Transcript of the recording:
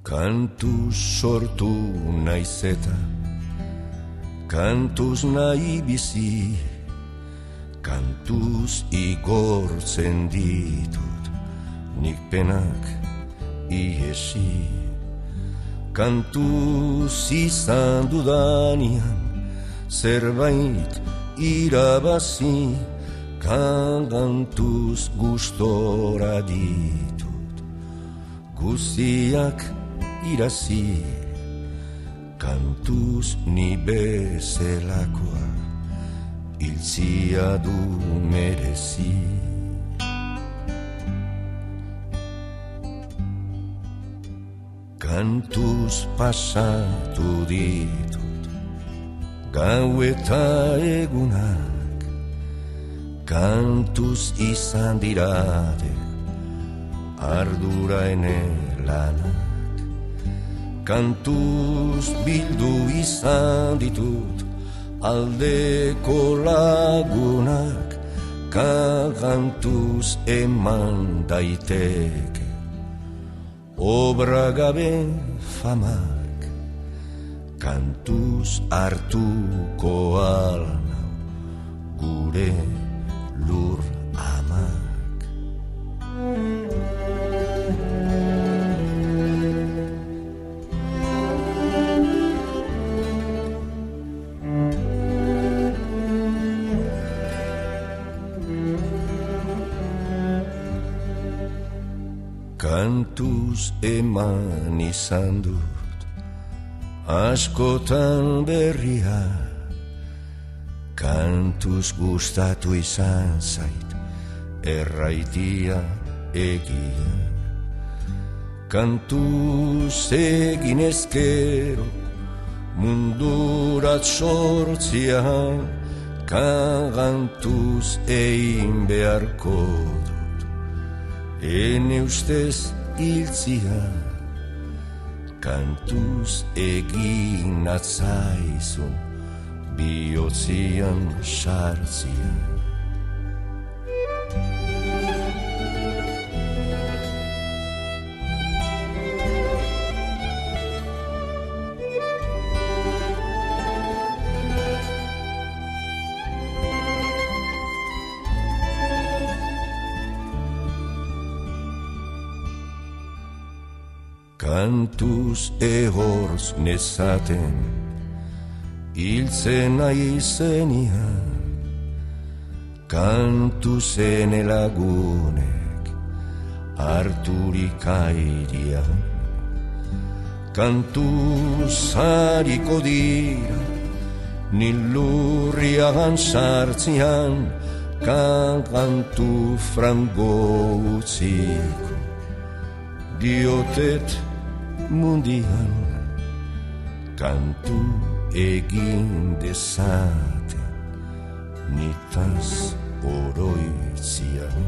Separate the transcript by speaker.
Speaker 1: Kantuz sortu naiz eta kantuz nahi bizi, kantuz igortzen ditut nik penak iesi. Kantuz izan dudanian zerbait irabazi, kantuz gustora ditut guztiak irazi. Kantuz ni bezelakoa hiltzia du merezi. Kantuz pasatu ditut gau eta egunak, kantuz izan dirate ardura ene lanak. Kantuz bildu izan ditut aldeko lagunak, kantuz eman daiteke obra gabe famak. Kantuz hartuko alnau gure lur amak. Kantuz eman izan dut askotan berria, kantuz gustatu izan zait erraitia egia. Kantuz egin ezkero mundurat sortzian, kantuz egin beharko dut ene ustez hiltzia. Kantuz egin atzaizun bihotzian sartzia. Kantuz ehortz nezaten hiltzen nahi zenian, kantuz ene lagunek harturik airean. Kantuz hariko dira nilurrian sartzian, kantu frango utziko diotet mundian. Kantu egin dezaten nitaz oroitzian.